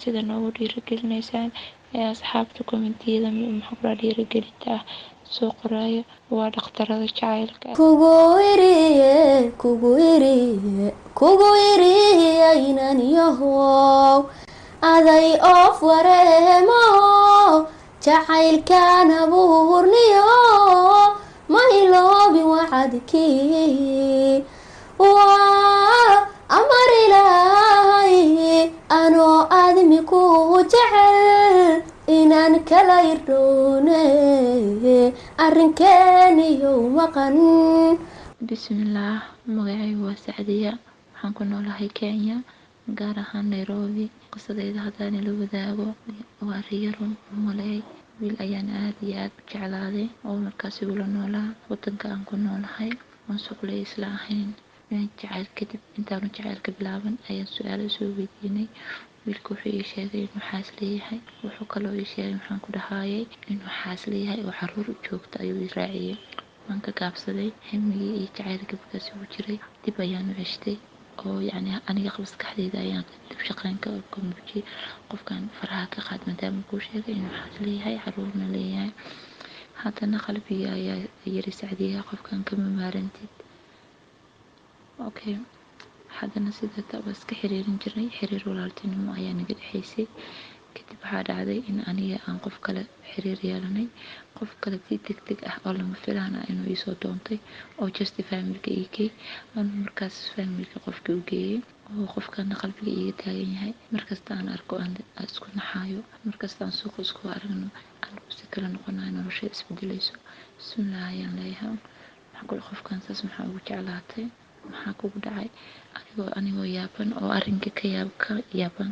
sida noogu dhiirigelinaysaan asxaabta kommentiyada maxaa ku dhiirigelinta soo qoraayo waa dhaqtarada jacaylka. kugu iriye inan yahow aday oof wareemo jacaylkan abuurniyo ma iloobin wacadkii waa amar ilaahay anoo aadmi ku jecel inaan kala irdhoone arrinkeeniyow maqan. bismillaah, magacaygu waa Sacdiya, waxaan ku noolahay Kenya, gaar ahaan Nairobi. qisadayda haddaan ila wadaago waa riyo run maleey. wiil ayaan aad iyo aad u jeclaaday oo markaas igula noolaa wadanka aan ku noolahay, oon suqlay isla ahayn. jacayl kadib intaanu jacaylka bilaaban ayaan su-aalo soo weydiinay. wiilka wuxuu ii sheegay inuu xaas leeyahay, wuxuu kaloo ii sheegay maxaan ku dhahayay inuu xaas leeyahay oo caruur u joogta ayuu ii raaciyay. waan ka gaabsaday himigii iyo jacaylka markaas ugu jiray. dib ayaan u ceshtay oo yacni aniga maskaxdayda ayaan dib shaqeynka ka muujiyay. qofkan faraha ka qaad maadaama kuu sheegay inuu xaas leeyahay caruurna leeyahay. haddana qalbiga ayaa yiri Sacdiya, qofkan kama maarantid. okay, haddana sidata waa iska xiriirin jiray, xiriir walaaltinimo ayaa naga dhexaysay. kadib waxaa dhacday in aniga aan qof kale xiriir yeelanay, qof kale si degdeg ah oo lama filaan ah inuu iisoo doontay oo just familka ii geey. anuu markaas familka qofkii u geeyey oo qofkana qalbiga iiga taagan yahay. markasta aan arko aan isku naxaayo, markasta aan suuqa isku aragno aan si kala noqonayo, nolosha isbedelayso. bismillaah ayaan leeyahay, maxaa kule qofkan saas maxaa ugu jeclaatay, maxaa kugu dhacay? anigoo yaaban oo arrinka ka yaaban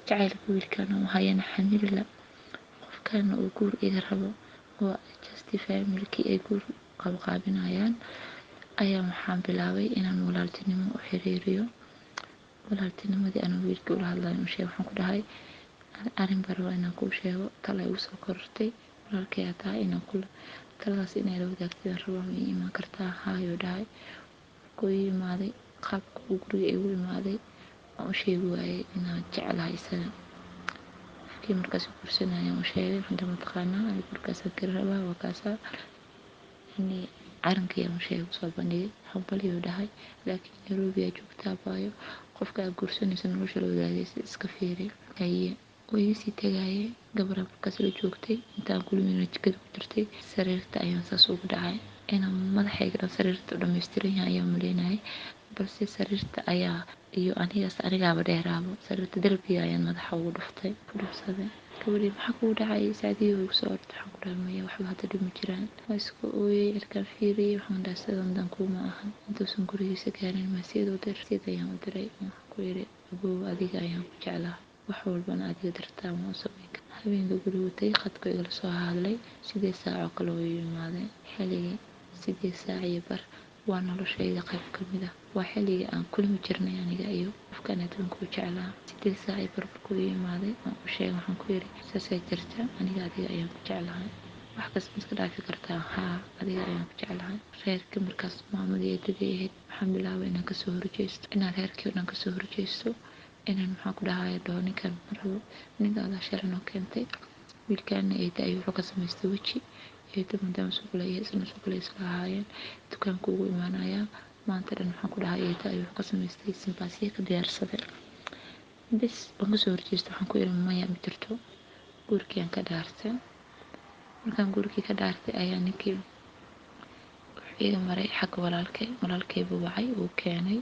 jacaylka wiilkan oo hayana xamilila, qofkana uu guur iga rabo oo just familkii ay guur qaabinayaan, ayaa waxaan bilaabay inaan walaaltinimo u xiriiriyo. walaaltinimadii anuu wiilkii ula hadlayo u sheeg, waxaan ku dhahay arrin baro inaan kuu sheego, tala igu soo korortay, walaalkay aad tahay inaan kula taladaas inay la wadaagtidaan rabaa, ma ii imaan kartaa? haayuu dhahay. markuu ii imaaday qaabka uu guriga igu imaaday waan u sheegi waayey inaan jeclahay isaga. qofkii markaas guursanayaan u sheegay, hadda mataqaanaa aniga gurikaasaan kala rabaa, waa kaasaa carankayaan u sheegay, usoo bandhigay. hambaliyuu dhahay, laakiin Nairobi aa joogtaa baayo, qofka aad guursanaysa nolosha la wadaagaysa iska fiiri. haye way iga sii tagaayay. gabadha markaas la joogtay intaan kulmina jikada ku jirtay, sariirta ayaan saas ugu dhacay. inaan madaxayga dhan sariirta u dhammaystiran yahay ayaan maleynayay, balse sariirta ayaa iyo anigaaba dheeraabo. sariirta darbiga ayaan madaxa ugu dhufsaday. gabadhii maxaa kugu dhacay Sacdiyo? igu soo orday. waxaan ku dhahay maya, waxba hadda dhib ma jiraan. waa iska ooyey, cirkaan fiiriyey, waxaan dhahay sidan dan kuuma ahan. intuusan gurigiisa gaarin maasiyada u dir, sida ayaan u diray. waxaan ku yidhi abow, adiga ayaan ku jeclaa, wax walbana adiga dartaa ma u samayn kara. habeenka guriga tagay, khadku igala soo hadlay, 8 saac oo kale oo ii imaaday. xilligii 8 saac iyo bar waa noloshayda qayb ka mid ah. waa xilligii aan kulmi jirnay aniga iyo qofkan adduunka u jeclaa. 8 saac iyo bar markuu ii imaaday waan u sheegay, waxaan ku yidhi saasay jirta, aniga adiga ayaan ku jeclahay, wax kasta ma iska dhaafi kartaa? haa, adiga ayaan ku jeclahay. reerka markaas maamadii eedadii ahayd, waxaan bilaabay inaan kasoo horjeesto, inaan reerkii oo dhan kasoo horjeesto, inaan maxaan ku dhahay dhaho ninkan ma rabo, ninkaadaa shalan oo keentay. wiilkaana eeda ayuu wuxuu ka samaystay weji. eeda maadaama suuqlaya isna suuqlay isla ahaayeen, dukaanka ugu imaanayaa maanta dhan. waxaan ku dhahay eeda ayuu wuxuu ka samaystay simbaasiya ka diyaarsaday. bis waan kasoo horjeesta, waxaan ku yidhi maya ma jirto. guurkii aan ka dhaartay. markaan guurkii ka dhaartay ayaa ninkii wuxuu iga maray xagga walaalkay buu wacay, uu keenay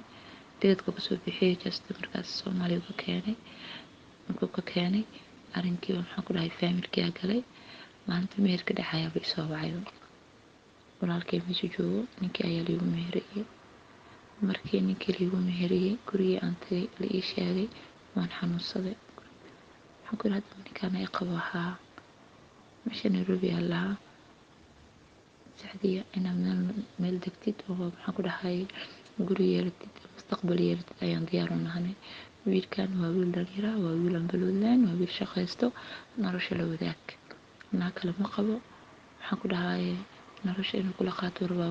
degedka kasoo bixiyey, just markaas Soomaaliya ka keenay. markuu ka keenay arrinkii waxaan ku dhahay familkii aa galay. maalinta meherka dhacayaaba isoo wacay, walaalkay meesha joogo, ninkii ayaa liigu meheriyey. markii ninkii liigu meheriyey gurigii aan tagay la ii sheegay, waan xanuunsaday. waxaan ku yidhi hadda ninkaan ay qabo, haa, meesha Nairobi aa lahaa Sacdiya, inaad meel degtid oo maxaan ku dhahay guri yeelatid, mustaqbal yeelatid ayaan diyaar u nahay. wiilkan waa wiil dhalinyaro, waa wiil aan balwadlaan, waa wiil shaqaysto, nolosha la wadaag, naa kale ma qabo. waxaan ku dhahay nolosha inuu kula qaato rabaa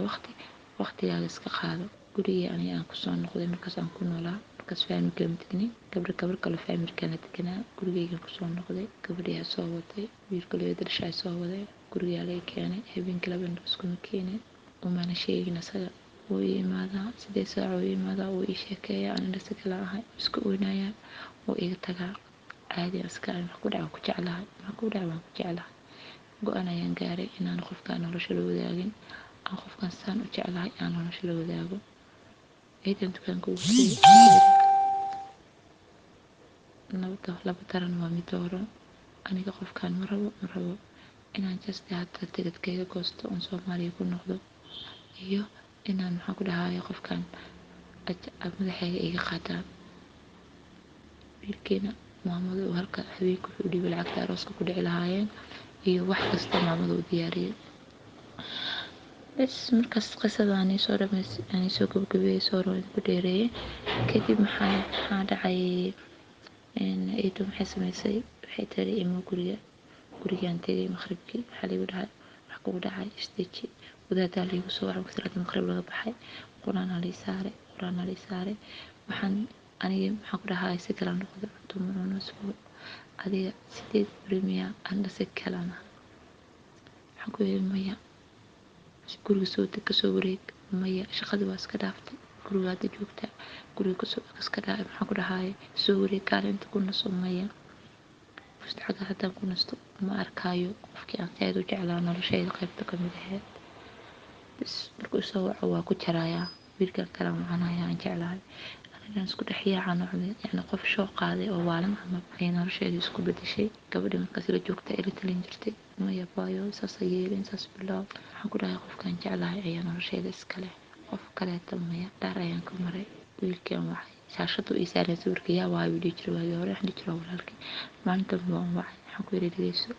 waqtigaaga iska qaado. gurigii aniga aan kusoo noqday markaas aan ku noolaa. Markaas faamilka ma tegnin, gabar kale faamilkana deganaa. Gurigeygaan kusoo noqday, gabadhiyaa soo waday, wiilka laba dhashaa soo waday, gurigaa laga keenay. habeenkii laba indho iskuma keenin, umana sheegin asaga. wuu ii imaadaa 8 saac wuu ii imaadaa, wuu ii sheekeeyaa, anina si kale ahay iska oynayaa, wuu iga tagaa. caadi iska wax ku dhaca ku jeclahay, wax ku dhaca waan ku jeclahay. go-aan ayaan gaaray inaan qofkaan nolosha la wadaagin, aan qofkaan saan u jeclahay aan nolosha la wadaago. ciidan dukaanka ugu tegay laba taran waa mid dooro. aniga qofkaan ma rabo inaan just hadda tigidhkayga goosto oon Soomaaliya ku noqdo, iyo inaan maxaan ku dhahayaa qofkaan madaxayga iga qaataan. wiilkeena maamadu halka habeenka wuxuu dhiibay lacagta arooska ku dhici lahaayeen iyo wax kasta maamadu u diyaariyay. bas markaas qisadaan soo dhamaystay, aan soo gabagabeeyay, soo ku dheereeyay. kadib maxaa dhacay, eedo maxay samaysay, waxay tiri imo gurigaan tegay maqribkii. waxaa lagu dhahay wax kugu dhacay isdeji. wadaadaa liigu soo wacay salaada maqrib laga baxay, quraana lii saaray. waxaan aniga maxaan ku dhahay si kala noqdo, cunto ma cuno isbuuc adiga 8 beri miyaa anda si kalena. waxaan ku yidhi maya, guriga soo deg kasoo wareeg. maya, shaqadii waa iska dhaaftay, guriga hadda joogtaa, guriga kasoo iska dhaafay. maxaan ku dhahay soo wareeg kaalinta ku naso. maya, mustacga haddaan ku nasto ma arkaayo qofkii aan aad u jeclaa noloshayda qaybta ka mid ahayd. bas markuu soo waco waa ku jarayaa, wiilkan kale macanayaa aan jeclahay. anigan isku dhex yaacaa noqday, yacni qof shoo qaaday oo waalan camal ayay noloshayda isku bedeshay. gabadhii markaas la joogta ila talin jirtay, maya baayo saasa yeelin, saas bilow. waxaan ku dhahay qofkaan jeclahay ayaa noloshayda iska leh, qof kaleeta maya. dhaar ayaan ka maray. wiilkan waxay shaashadu ii saareen sawirka yaa waa wiilii jira waagii hore. waxaan dhihi jiray walaalkay. maalinta waan wacay, waxaan ku yidhi dhegeyso,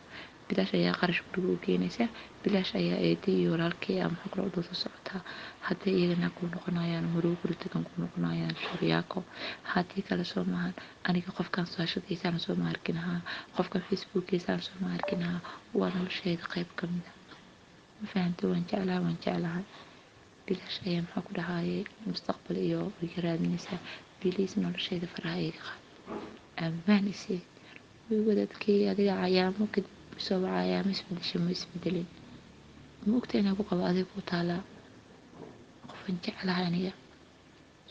bilaash ayaa qarash guriga u keenaysa, bilaash ayaa eeday iyo walaalkay maxaa kula wada socotaa. hadday iyagana ku noqonayaan marow guri tagan ku noqonayaan shuryaako, haddii kale soo maahan aniga qofkaan shaashadiisaan soo ma arkin ahaa, qofkaan facebookiisaan soo ma arkin ahaa. waa noloshayda qayb ka mid ah, ma fahantay. waan jeclahay. bilaash ayaa maxaa ku dhahayay mustaqbal iyo iga raadinaysaa. biliis noloshayda faraha iga qaad, ammaan isii. wadaadkii adiga cayaamo kadib soo wacayaa, ma isbedelin. ma ogta inaa ku qabo adiga ku taalaa. qofaan jeclahay aniga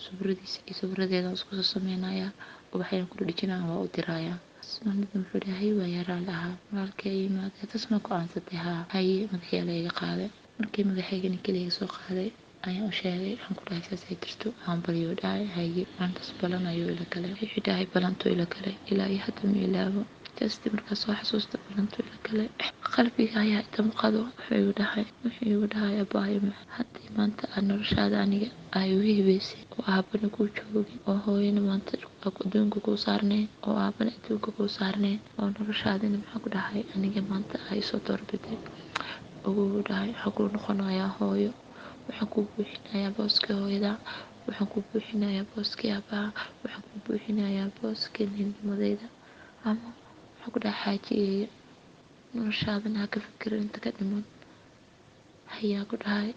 subradiisa iyo subradeeda isku soo sameynayaa, ubaxayaan ku dhijinaa, waa u dirayaa. maalmada muxuu dhahay waa yaraan lahaa walaalkay yimaada tasma ku aansatay haa haye madaxyaa la iga qaaday. markii madaxaygana keliya soo qaaday ayaan u sheegay, waxaan ku dhahay saas ay jirto. waxaan baryoo dhahay haye maantaas balan ayuu ila galay. wuxuu dhahay balantuu ila galay ilaa iyo hadda ma ilaabo. just markaas soo xasuusta balantuu ila galay, qalbiga ayaa damqado. wuxuu igu dhahay abaayo haddii maanta aad noloshaada aniga ay uga hibeysay, oo aabana kuu joogin, oo hooyana maanta adduunka kuu saarneen, oo aabana adduunka kuu saarneen, oo noloshaadina maxaa ku dhahay aniga maanta ay soo doorbiday, ugu dhahay waxaan kuu noqonayaa hooyo. waxaan kuu buuxinayaa booskii hooyada, waxaan kuu buuxinayaa booskii aabbaha, waxaan kuu buuxinayaa booskii ninnimadayda. ama waxaan ku dhahay xaajiyeeya noloshaadana ha ka fikirin inta ka dhiman. hayaa ku dhahay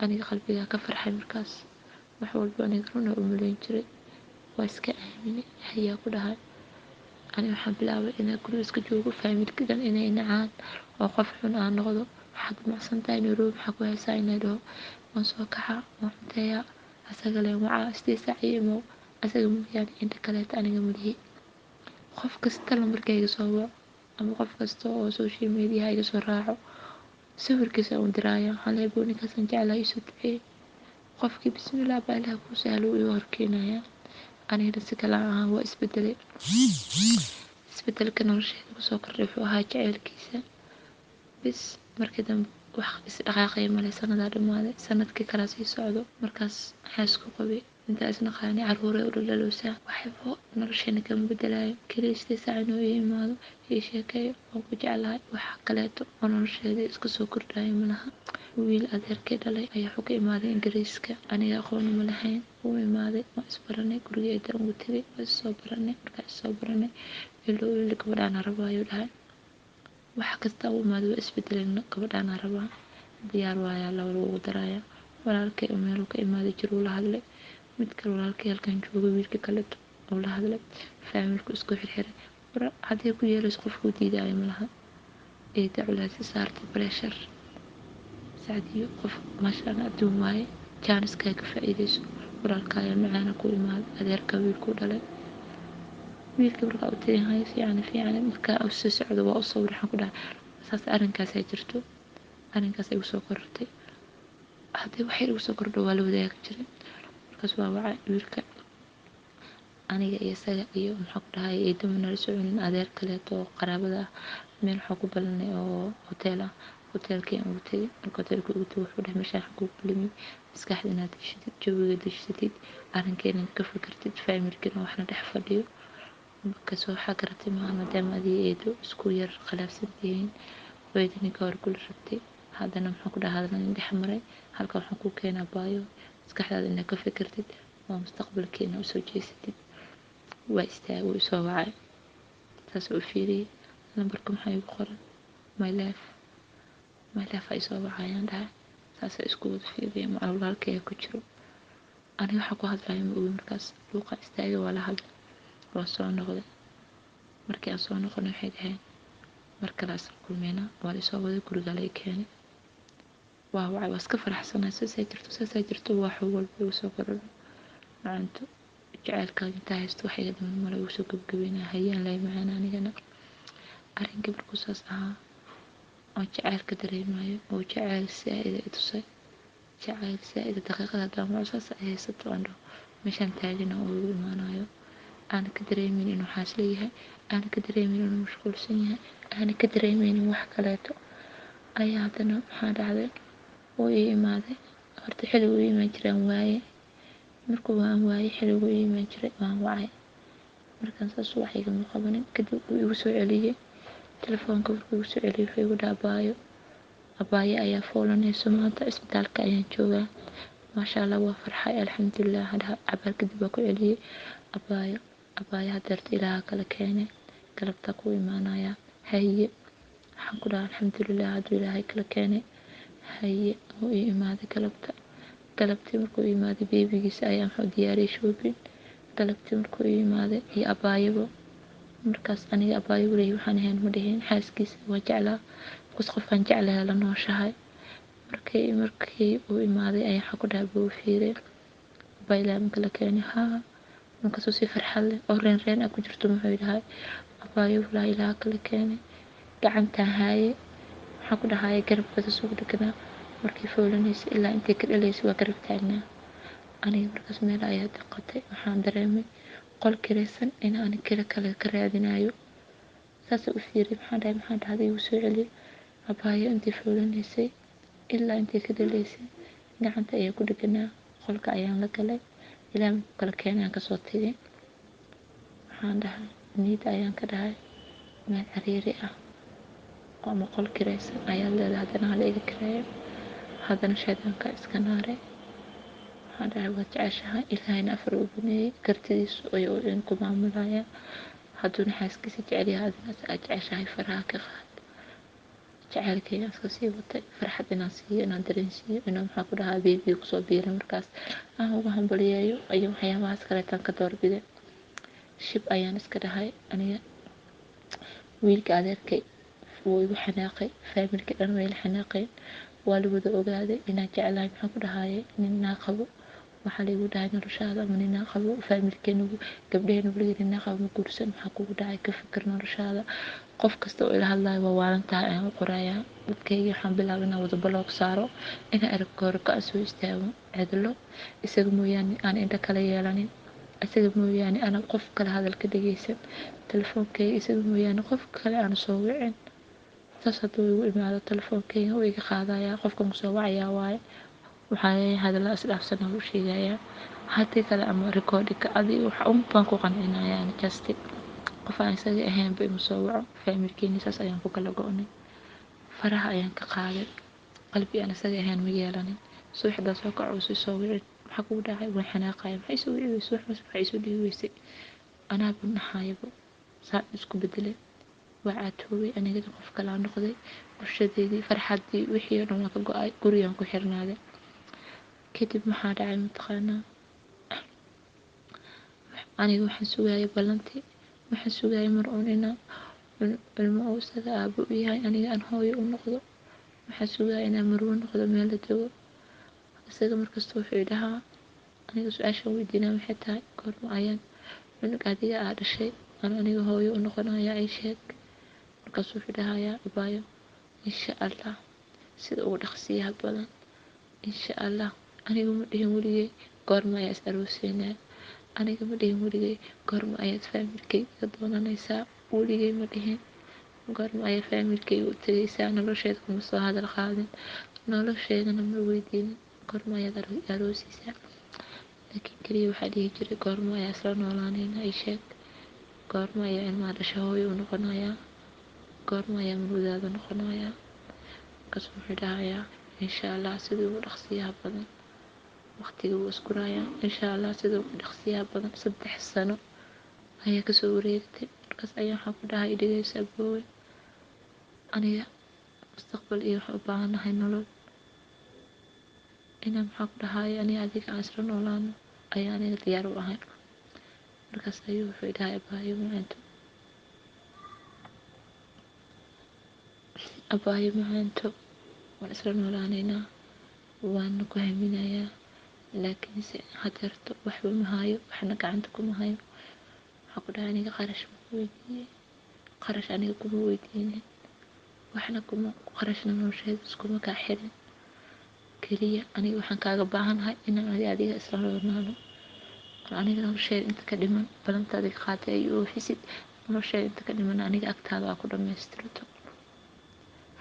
aniga qalbigaa ka farxay. markaas wax walba aniga runa u malayn jiray, waa iska aaminay. hayaa ku dhahay aniga waxaan bilaabay inaan guriga iska joogo, faamilka dhan inay nacaan oo qof xun aan noqdo. waxaad macsan tahay Nairobi maxaa ku haysaa inay dhaho. waan soo kaxaa, waan cunteeyaa, asaga leen wacaa 8 saac iyo imow. asaga mooyaane inta kaleeta aniga malihi. qof kasta lambarkayga soo waco ama qof kasta oo social media iga soo raaco, sawirkiisa u diraaya, waxaan leeyahay boonikaasaan jeclahay isoo duceey. qofkii bismillah baa ilaah kuu sahlo iga horkeenaya. anigana si kale ahaan waa isbedelay. isbedelka noloshayda kusoo kordhay wuxuu ahaa jaceylkiisa. bis markii dambe wax isdhaqaaqay male. sanadaa dhammaaday, sanadkii kala sii socdo. markaas waxaa isku qabay intaa isnaqaanay caruuray u dhaldhalowsaa. waxba nolosheena kama bedelayo, keliya 8 saac inuu ii imaado ii sheekeeyo waan ku jeclahay. waxa kaleeto oo nolosheeda iska soo kordhaya malaha. wiil adeerkay dhalay ayaa wuxuu ka imaaday ingiriiska, aniga aqoon ma lahayn. wuu imaaday, waan isbaranay, gurigeeda ugu tegay, waa is soo baranay. markaa is soo baranay wiil gabadhaan rabo ayuu dhahay. wax kasta u imaado waa isbedeleen, gabadhaan rabaa diyaar waayaa laba lagu daraya. walaalkay oo meel ka imaaday jir uu la hadlay mid kale walaalkay halkan jooga wiilka kale oo la hadlay faamilku isku xirxiray haddii ku yeelayso qofku diidaayo malaha eeda culays saartay pressure sacdiyo qof maashaan adduun waaye jaaniska ka faa'iideyso walaalkaaga macaana ku imaada adeerka wiilku dhalay wiilka markaa u tayahay fiican markaa u soo socdo waa u sawir waxaan ku dhahay saas arrinkaas ay jirto arrinkaas ay usoo korortay haddii waxay ugu soo kordho waa la wadaagi jiray markaas waa wacay wiilka aniga iyo isaga iyo maxaa ku dhahay eedama nala soconin adeer kaleeto oo qaraabada ah meel waxaa ku balanay oo hotel ah hotelkii aan ugu tegay marka hotelka ugu tegay wuxuu dhahay meeshaan waxaan kugu kulmay maskaxda inaad dejisatid jawiga dejisatid arrinkeena ka fikirtid faamilkina waxna dhex fadhiyo markaas waxaa garatay maadaama adii eedo isku yar khilaafsan tihiin hooyada ninka hore kula rabtay haddana maxaa ku dhahay hadalna dhex maray halka waxaan ku keenaa baayo maskaxdaada inaad ka fikirtid oo mustaqbalkeena usoo jeesatid waa istaagay wuu isoo wacay saas u fiiriyey lambarka maxaa igu qoran my life ay soo wacayaan dhahay saasa isku wada fiiriyay macal walaalkay ku jiro aniga waxaa ku hadlayo ma ogi markaas luuqa istaagay waa la hadlay waa soo noqday markii aan soo noqonay waxay dhaheen mar kale asal kulmeyna waa laisoo waday guriga lay keenay waa wacay waa iska faraxsanay saasay jirto wax walba igu soo korodho macanto jacaylkaaga intaa haysto wax iga dhiman male igu soo gabagabeynaa hayaan lay macaan anigana arrinkii markuu saas ahaa oo jacaylka dareemayo oo jacayl saa'ida i tusay jacayl saa'ida daqiiqada haddaan waco saas ay haysato aan dhaho meeshaan taagana oo igu imaanayo aana ka dareemin inuu xaas leeyahay aana ka dareemin inuu mashquulsan yahay aana ka dareemaynin wax kaleeto ayaa haddana maxaa dhacday oo ii imaaday horta xilligu ii imaan jiraan waaye markuu waan waayey xilligu ii imaan jiray waan wacay markaan saas wax igama qabanin kadib uu igu soo celiyey telefoonka markuu igu soo celiyey wuxuu igu dhaha abaayo ayaa foolanayso maanta isbitaalka ayaan joogaa maasha allah waa farxay alxamdulilah hadha cabaar kadib waa ku celiyey abaayo hadeerta ilaaha kala keenay galabtaa ku imaanaya haye waxaan ku dhaha alxamdulilah hadduu ilaahay kala keenay haye oo ii imaaday galabtii markuu ii imaaday beebigiisa ayaa muxuu diyaariyey shoobin galabtii markuu ii imaaday iyo abaayaba markaas aniga abaayo welihi waxaan ahayn ma dhihin xaaskiisa waa jeclaa bas qofkaan jeclahay la nooshahay markii uu imaaday ayaa waxaa ku dhahay buu fiiray abaa ilaahay ma kala keenay haa markaasuu si farxad leh oo reen ah ku jirto muxuu dhahay abaayo walaa ilaaha kala keenay gacantaan haaye waxaan ku dhahay garabkada sugu dhaganaa markii foolanaysa ilaa intay ka dhalaysa waa garab taagnaa aniga markaas meel ayaa daqatay waxaan dareemay qol kiraysan in aan kale ka raadinayo saas u fiiray maxaa dhahday igu soo celiyey abaayo intay foolanaysay ilaa intay ka dhalaysay gacanta ayaa ku dhaganaa qolka ayaan la galay ilaa markuu kala keenay aan kasoo tegay waxaan dhahay niyada ayaan ka dhahay meel cariiri ah ama qol kiraysan ayaa leedahay haddana hala iga kireeyo haddana shaydaanka iska naaray waxaan dhahay waad jeceshahay ilaahayna afar u baneeyey kartidiisu ayuu idinku maamulaya hadduuna xaaskiisa jecel yahay adina aad jeceshahay faraha ka qaad jacaylkayga iska sii watay farxad inaan siiyo inaan dareensiiyo inaan maxaa ku dhahaa beebiga kusoo biiray markaas aan uga hambaliyeeyo iyo waxyaabahaas kaleetaan ka doorbiday shib ayaan iska dhahay aniga wiilka adeerkay wuu igu xanaaqay faamilkii dhan way la xanaaqeen waa la wada ogaaday inaan jeclahay maxaa ku dhahaye ninaa qabo waxaa laygu dhahay noloshaada ama ninaa qabo faamilkeena gabdheheena weliga ninaa qabo ma guursan maxaa kugu dhacay ka fikir noloshaada qof kasta oo ila hadlayo waa waalantahay ayaan u qorayaa dadkayga waxaan bilaabay inaan wada baloog saaro inaan erabka hore ka soo istaago cidlo isaga mooyaane aan indho kala yeelanin isaga mooyaane ana qof kale hadal ka dhageysan telefoonkayga isaga mooyaane qof kale aan soo wicin saas hadduu igu imaado telefoonkayga wuu iga qaadayaa qofkan kusoo wacayaa waaye waxaa leeyahay hadalla isdhaafsana u sheegayaa haddii kale ama recordinka adii waxa baan ku qancinayaa just qof aan isaga ahaynba ima soo waco faamilkeeni saas ayaan ku kala go'nay faraha ayaan ka qaaday qalbi aan isaga ahayn ma yeelanin suuxdaa soo kaco soo wicin maxaa kugu dhacay waan xanaaqaya maxay soo wici weysay waxay soo dhihi weysay anaa bun naxayaba saa isku bedelay waa caatoobay anigana qof kale aan noqday bulshadeedii farxaddii wixii oo dhan waan ka go'ay gurigaan ku xirnaaday kadib maxaa dhacay mataqaanaa aniga waxaan sugayay ballantii waxaan sugayay mar uun inaan ilmo uu isaga aabo u yahay aniga aan hooyo u noqdo waxaan sugayay inaan marwo noqdo meel la tago isaga markasta wuxuu i dhahaa aniga su-aashaan weydiinaa waxay tahay goorma ayaan cunug adiga aa dhashay aan aniga hooyo u noqonayaa ii sheeg markaasuu wuxuu dhahayaa abaayo insha allah sida ugu dhaqsiyaha badan insha allah aniga ma dhihin weligay goorma ayaa is arooseynaa aniga ma dhihin weligay goorma ayaad faamilkayga doonanaysaa weligay ma dhihin goorma ayaa faamilkayga u tagaysaa nolosheeda kuma soo hadal qaadin nolosheedana ma weydiinin goorma ayaad aroosaysaa laakiin keliya waxaa dhihi jiray goorma ayaa isla noolaanaynaa ii sheeg goorma ayaa ilmaha dhasha hooyo u noqonayaa goorma ayaa marwadaada noqonayaa markaas wuxuu dhahayaa insha allah sidii ugu dhaqsiyaha badan waqtiga wuu iskurayaa insha allah sidii ugu dhaqsiyaha badan 3 sano ayaa kasoo wareegtay markaas ayaa waxaan ku dhahay dhegeyso aboowe aniga mustaqbal iyo waxaan u baahanahay nolol inaan maxaan ku dhahay aniga adiga aan isla noolaano ayaa aniga diyaar u ahay markaas ayuu wuxuu dhahay abaayo macaanto waan isla noolaanaynaa waana ku haminayaa laakiinse hadeerto waxba ma hayo waxna gacanta kuma hayo waxaan ku dhahay aniga qarash ma weydiiyey qarash aniga kuma weydiinin waxna kuma qarashna nolosheeda iskuma kaa xirin keliya aniga waxaan kaaga baahanahay inaan adiga isla noolaano aniga nolosheeda inta ka dhiman balanta adiga qaatay ay oofisid nolosheeda inta ka dhiman aniga agtaada waa ku dhammaystirto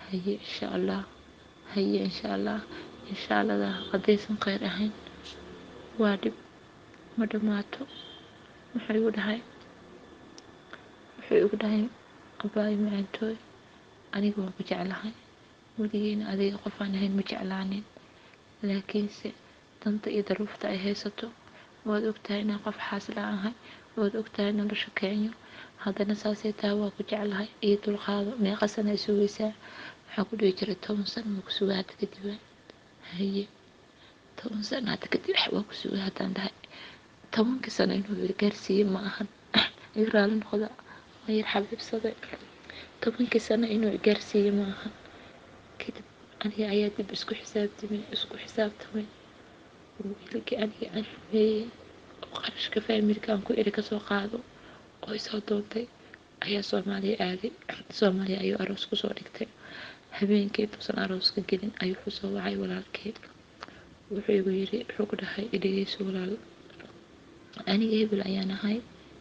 haye insha allah haye insha allah haddaysan khayr ahayn waa dhib ma dhammaato wuxuu igu dhahay abaayo macaantooy aniga waan ku jeclahay weligeyna adiga qof aan ahayn ma jeclaanin laakiinse danta iyo daruufta ay haysato waad ogtahay inaan qof xaasla ahay waad ogtahay nolosha keenyo haddana saasay tahay waa ku jeclahay iyo dulqaado meeqa sana ay sugaysaa waxaan ku dhihi jiray 10 sano ma ku sugaa hadda kadib haye 10 sano hadda kadib waa ku sugaa haddaan dhahay 10 sano inuu gaarsiiye ma ahan iga raali noqda ayar xabiibsaday 10 sano inuu gaarsiiye ma ahan kadib aniga ayaa dib isku xisaabtamay wiilkii aniga aan xumeeyey oo qarashka faamilka aan ku eri kasoo qaado oo isoo doontay ayaa Soomaaliya aaday Soomaaliya ayuu aroos kusoo dhigtay habeenkii intuusan arooska gelin ayuu wuxuu soo wacay walaalkii wuxuu igu yiri wuxuu ku dhahay dhegeyso walaal aniga hebel ayaan ahay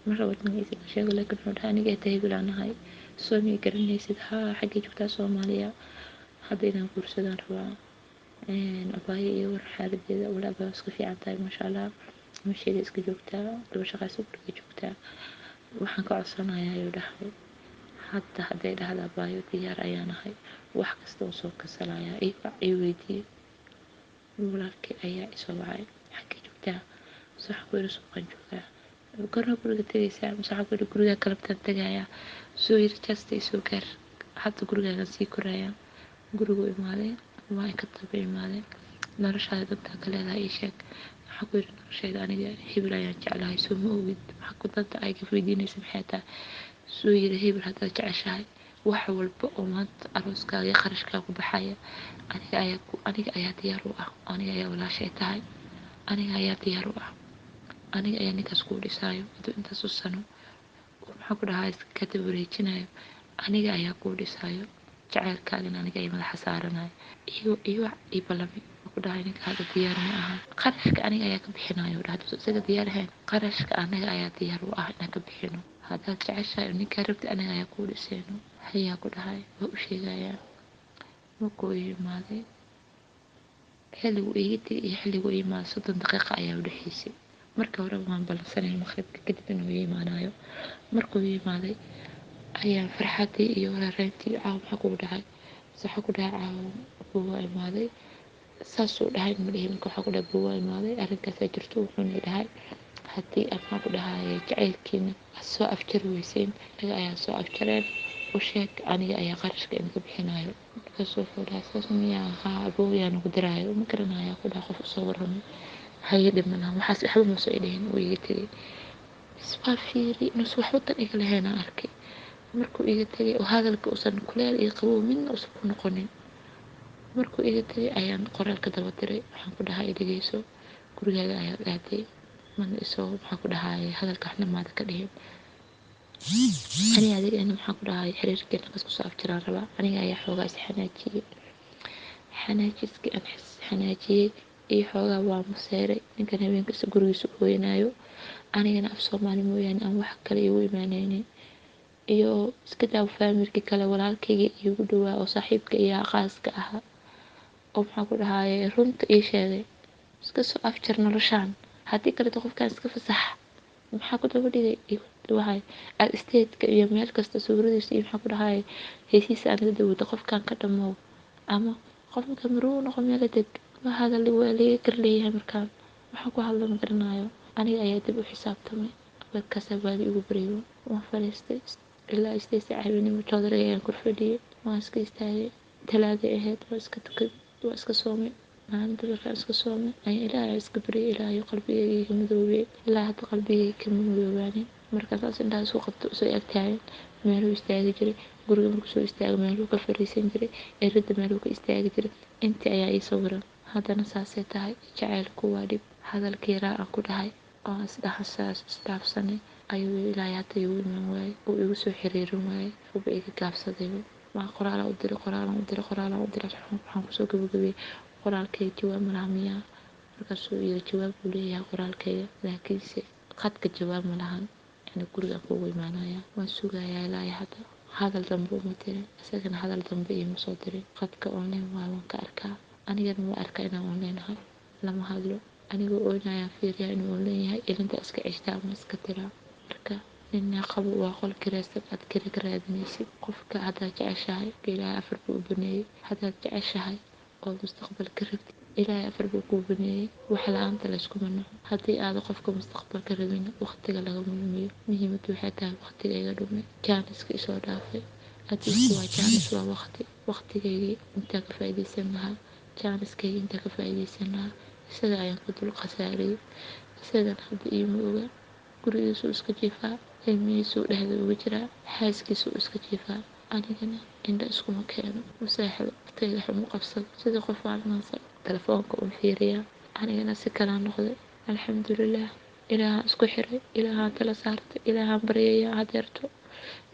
ma rabo magaciisa la sheego laakiin wuxuu dhahay aniga hebel aan ahay soo mi garanaysid haa xaggee joogtaa Soomaaliya hadda inaan guursadaan rabaa abaayo iyo war xaaladeeda walaaba iska fiican tahay masha Allah meesheeda iska joogtaa laba shaqayso guriga joogtaa waxaan ka codsanayaa ayuu dhahay hadday dhahda abaayo diyaar ayaan ahay wax kasta oo soo kasalayaa ii weydiiyey walaalkii ayaa isoo wacay xaggee joogtaa waxaan ku yiri suuqan joogaa goorma guriga tegaysaa waxaan ku yiri guriga kalabtaan tagayaa soo yiri jasta isoo gaar hadda gurigaagan sii korayaa gurigu imaaday waa ka daba imaaday noloshaada dadka ka leedahay ii sheeg waxaan ku yiri nolosheeda aniga hebel ayaan jeclahay soo ma ogid waxaa ku danta ay ka weydiinaysa maxay tahay soo yiri hebel haddaad jeceshahay wax walba oo maanta arooskaaga iyo qarashkaaga ku baxaya aniga ayaa diyaar u ah aniga ayaa walaashay tahay aniga ayaa diyaar u ah aniga ayaa ninkaas kuu dhisaayo intuu intaas u sano waxaan ku dhahay ka daba wareejinayo aniga ayaa kuu dhisaayo jacaylkaagana aniga ay madaxa saaranayo iyo balami ku dhahay ninka hadda diyaar ma aha qarashka aniga ayaa ka bixinayo dhahay isaga diyaar ahayn qarashka aniga ayaa diyaar u ah inaan ka bixino haddaad jeceshahay ninka rabti aniga ayaa kuu dhisayno hayaa ku dhahay waa u sheegayaa markuu imaaday xilligu iga tegay iyo xilligu imaaday 30 daqiiqo ayaa u dhaxaysay markii hore waan ballansanay maqribka kadib inuu imaanayo markuu imaaday ayaan farxadii iyo warareyntii maxaa ku dhacay saxa ku dhacay buu imaaday saasuu dhahay markii waxaa ku dhahay buu imaaday arrinkaas ay jirto wuxuu dhahay haddii aan ku dhahay jacaylkiina soo afjar weyseen aniga ayaa soo afjareen u sheeg aniga ayaa qarashka inka bixinayo markaasuu wuxuu dhahay saas miyaa haa aboogayaa nagu diraayo ma garanayaa ku dhaha qof usoo warramay haye dhibna waxaas waxba ma soo idhahin wuu iga tegay bas waa fiiri inuusan waxba tan iga lahaynaan arkay markuu iga tegay oo hadalka uusan kuleel iyo qabow midna uusan ku noqonin markuu iga tegay ayaan qoraal ka daba diray waxaan ku dhahay dhegeyso gurigaaga ayaad aaday mana isoo maxaan ku dhahay hadalka waxna maada ka dhihin aniga adigana maxaan ku dhahay xiriirkeena kas kusoo afjiraan rabaa aniga ayaa xoogaa is xanaajiyey xanaajiskii aan xanaajiyey iyo xoogaa waa maseeray ninkan habeenkasta gurigiisa u hooyanaayo anigana af soomaali mooyaane aan wax kale igu imaanaynin iyo iska daa faamilkii kale walaalkayga igu dhawaa oo saaxiibka iyo qaaska ahaa oo maxaan ku dhahay runta ii sheegay iska soo afjar noloshaan haddii kaleto qofkaan iska fasax maxaa ku daba dhigay waxay aad isteedka iyo meel kasta suuradiisa iyo maxaa ku dhahay heysiisa aan la dawada qofkaan ka dhamow ama qofka maruu noqo meel deg waa hadal waa laga karleeyahay markaan waxaan ku hadla ma garanayo aniga ayaa dib u xisaabtamay markaasaa waali ugu baryo waan fadhiistay ilaa isteed saac habeenimo joodariga ayaan kor fadhiyey waan iska istaagay talaaday ahayd waa iska tukaday waa iska soomay maalinta markaan iska soomay ayaan ilaahay iska baryay ilaahay qalbigayga iga madoobay ilaa hadda qalbigayga kama madoobaanin markaasaas indhaha isku qabto soo agtaagan meeluu istaagi jiray guriga markuu soo istaago meeluu ka fariisan jiray eridda meeluu ka istaagi jiray intii ayaa ii sawiran haddana saasay tahay jacaylku waa dhib hadalkii yaraa aan ku dhahay oo isdhaxasaas isdhaafsanay ayuu ilaahay hadda igu iman waayey uu igu soo xiriirin waayey uba iga gaabsaday waa qoraalaan u diray waxaan kusoo gabagabiyey qoraalkayga jawaab malaha miyaa markaasuu yiri jawaab buu leeyahay qoraalkayga laakiinse khadka jawaab ma lahan yani gurigaan kuugu imaanaya waan sugayaa ilaahay hadda hadal dambe uma dirin isagana hadal dambe iima soo dirin khadka online waa waan ka arkaa anigana waa arkaa inaan online ahay lama hadlo anigoo oynayaan fiiriyaa inuu online yahay ilinta iska ceshtaa ama iska tiraa marka ninna qabo waa qol kiraysan aad kiri ka raadinaysid qofka haddaad jeceshahay ilaahay afar buu u baneeyey haddaad jeceshahay oo mustaqbalka rabtid ilaahay afar buu kuu baneeyey wax la-aanta layskuma naco haddii aada qofka mustaqbalka rabin waqtiga lagama lumiyo muhiimadu waxay tahay waqtiga iga dhumay jaaniska isoo dhaafay adduunku waa jaanis waa waqtigaygii intaa ka faa'iidaysan lahaa jaaniskayga intaa ka faa'iidaysan lahaa isaga ayaan ku dul khasaariyey isagana hadda iima oga gurigiisuu iska jiifaa ilmihiisuu dhexda uga jiraa xaaskiisuu iska jiifaa anigana indha iskuma keeno maseexdo waqtiga xumu qabsado sidii qof maalmaansan telefoonka u fiiriyaa anigana si kala noqday alxamdulilaah ilaahaan isku xiray ilaahaan tala saartay ilaahaan baryayaa hadeerto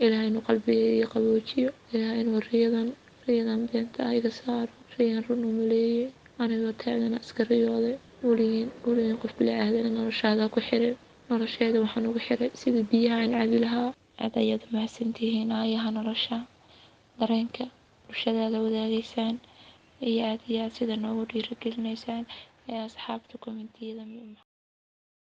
ilaahay inuu qalbigayga qaboojiyo ilaahay inuu riyadan beenta iga saaro riyan run u maleeyey anigoo taagana iska riyooday weligiin qof bila aadana noloshaada ku xiray nolosheeda waxaan ugu xiray sidii biyaha aan cabi lahaa aad ayaad mahadsantihiin aayaha nolosha dareenka bulshadaada wadaagaysaan iyo aad sida noogu dhiirigelinaysaan ee asxaabta kommentiyada